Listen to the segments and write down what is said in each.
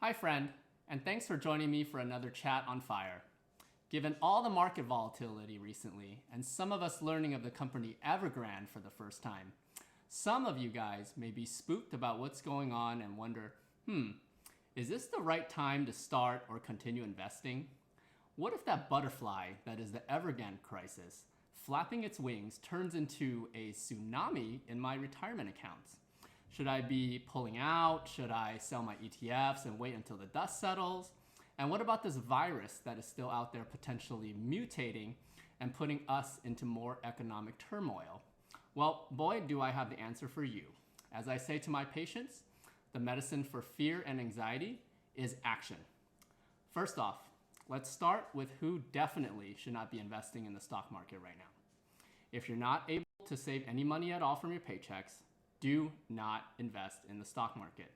Hi friend, and thanks for joining me for another Chat on Fire. Given all the market volatility recently, and some of us learning of the company Evergrande for the first time, some of you guys may be spooked about what's going on and wonder, is this the right time to start or continue investing? What if that butterfly that is the Evergrande Crisis, flapping its wings, turns into a tsunami in my retirement accounts? Should I be pulling out? Should I sell my ETFs and wait until the dust settles? And what about this virus that is still out there potentially mutating and putting us into more economic turmoil? Well, boy, do I have the answer for you. As I say to my patients, the medicine for fear and anxiety is action. First off, let's start with who definitely should not be investing in the stock market right now. If you're not able to save any money at all from your paychecks, do not invest in the stock market.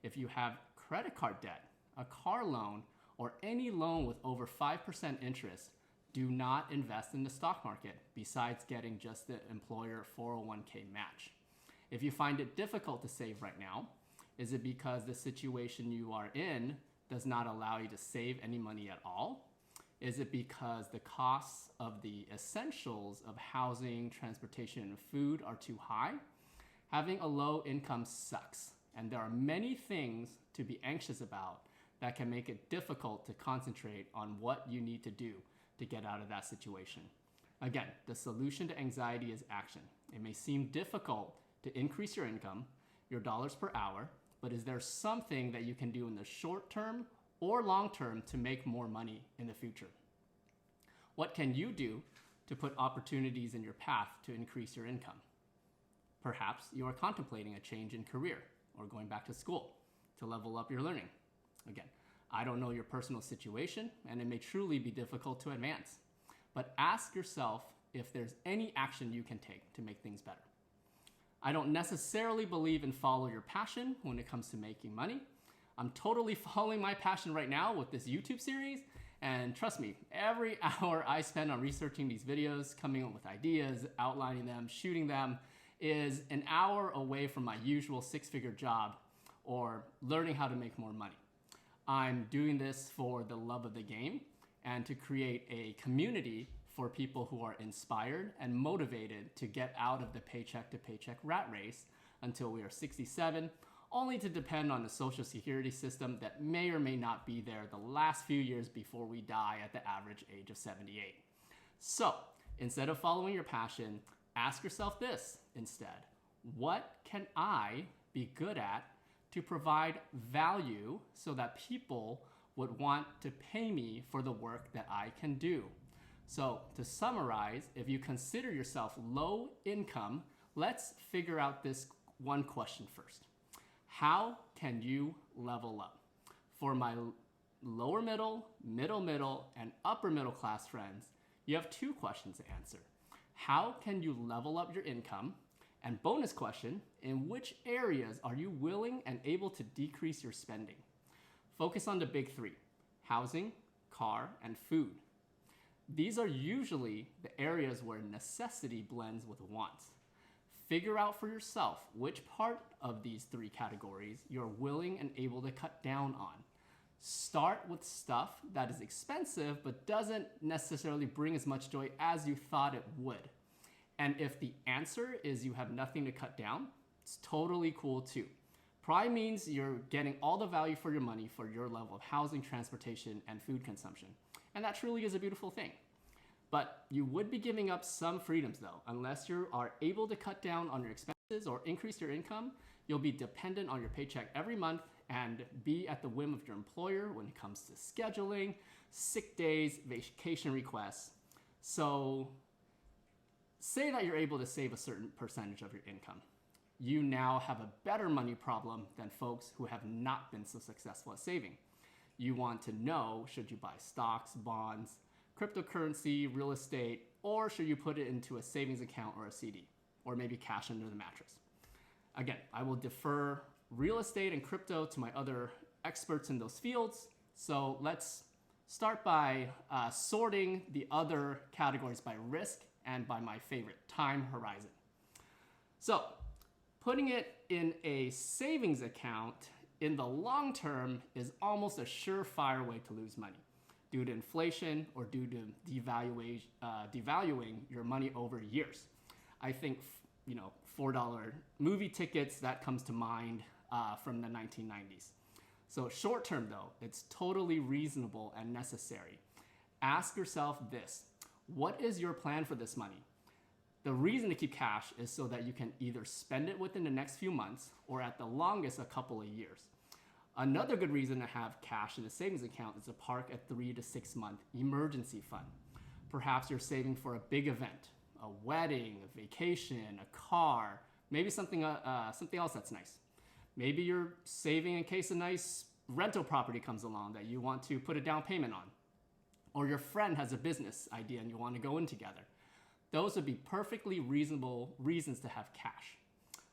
If you have credit card debt, a car loan, or any loan with over 5% interest, do not invest in the stock market besides getting just the employer 401k match. If you find it difficult to save right now, is it because the situation you are in does not allow you to save any money at all? Is it because the costs of the essentials of housing, transportation, and food are too high? Having a low income sucks, and there are many things to be anxious about that can make it difficult to concentrate on what you need to do to get out of that situation. Again, the solution to anxiety is action. It may seem difficult to increase your income, your dollars per hour, but is there something that you can do in the short term or long term to make more money in the future? What can you do to put opportunities in your path to increase your income? Perhaps you are contemplating a change in career or going back to school to level up your learning. Again, I don't know your personal situation, and it may truly be difficult to advance. But ask yourself if there's any action you can take to make things better. I don't necessarily believe in follow your passion when it comes to making money. I'm totally following my passion right now with this YouTube series. And trust me, every hour I spend on researching these videos, coming up with ideas, outlining them, shooting them, is an hour away from my usual six-figure job or learning how to make more money. I'm doing this for the love of the game and to create a community for people who are inspired and motivated to get out of the paycheck to paycheck rat race until we are 67, only to depend on the social security system that may or may not be there the last few years before we die at the average age of 78. So instead of following your passion, ask yourself this instead: what can I be good at to provide value so that people would want to pay me for the work that I can do? So to summarize, if you consider yourself low income, let's figure out this one question first. How can you level up? For my lower middle, middle, and upper middle class friends, you have two questions to answer. How can you level up your income? And bonus question, in which areas are you willing and able to decrease your spending? Focus on the big three: housing, car, and food. These are usually the areas where necessity blends with wants. Figure out for yourself which part of these three categories you're willing and able to cut down on. Start with stuff that is expensive but doesn't necessarily bring as much joy as you thought it would. And if the answer is you have nothing to cut down, it's totally cool too. Probably means you're getting all the value for your money for your level of housing, transportation, and food consumption. And that truly is a beautiful thing. But you would be giving up some freedoms though. Unless you are able to cut down on your expenses or increase your income, you'll be dependent on your paycheck every month and be at the whim of your employer when it comes to scheduling, sick days, vacation requests. So say that you're able to save a certain percentage of your income. You now have a better money problem than folks who have not been so successful at saving. You want to know, should you buy stocks, bonds, cryptocurrency, real estate, or should you put it into a savings account or a CD, or maybe cash under the mattress? Again, I will defer real estate and crypto to my other experts in those fields. So let's start by sorting the other categories by risk and by my favorite, time horizon. So putting it in a savings account in the long term is almost a surefire way to lose money due to inflation or due to devaluing your money over years. I think, $4 movie tickets, that comes to mind from the 1990s. So short term though, it's totally reasonable and necessary. Ask yourself this: what is your plan for this money? The reason to keep cash is so that you can either spend it within the next few months or at the longest a couple of years. Another good reason to have cash in a savings account is to park a 3 to 6 month emergency fund. Perhaps you're saving for a big event, a wedding, a vacation, a car, maybe something else that's nice. Maybe you're saving in case a nice rental property comes along that you want to put a down payment on. Or your friend has a business idea and you want to go in together. Those would be perfectly reasonable reasons to have cash.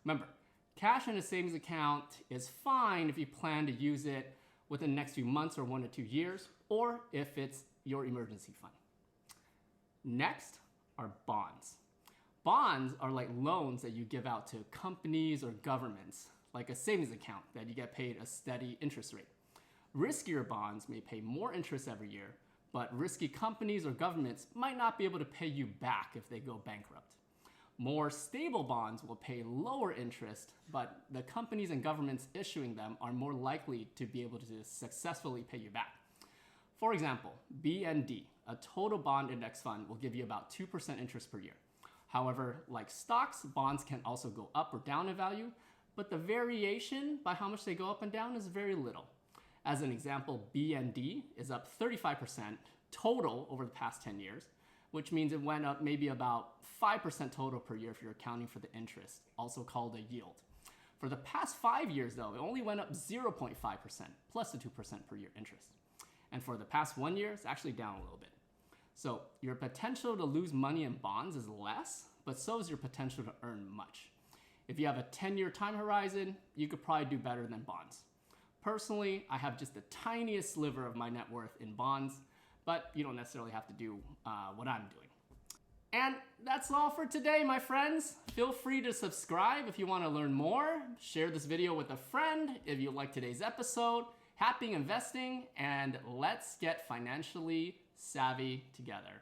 Remember, cash in a savings account is fine if you plan to use it within the next few months or 1 to 2 years, or if it's your emergency fund. Next are bonds. Bonds are like loans that you give out to companies or governments, like a savings account that you get paid a steady interest rate. Riskier bonds may pay more interest every year, but risky companies or governments might not be able to pay you back if they go bankrupt. More stable bonds will pay lower interest, but the companies and governments issuing them are more likely to be able to successfully pay you back. For example, BND, a total bond index fund, will give you about 2% interest per year. However, like stocks, bonds can also go up or down in value, but the variation by how much they go up and down is very little. As an example, BND is up 35% total over the past 10 years, which means it went up maybe about 5% total per year if you're accounting for the interest, also called a yield. For the past 5 years though, it only went up 0.5% plus the 2% per year interest. And for the past 1 year, it's actually down a little bit. So your potential to lose money in bonds is less, but so is your potential to earn much. If you have a 10-year time horizon, you could probably do better than bonds. Personally, I have just the tiniest sliver of my net worth in bonds, but you don't necessarily have to do what I'm doing. And that's all for today, my friends. Feel free to subscribe if you want to learn more. Share this video with a friend if you like today's episode. Happy investing, and let's get financially savvy together.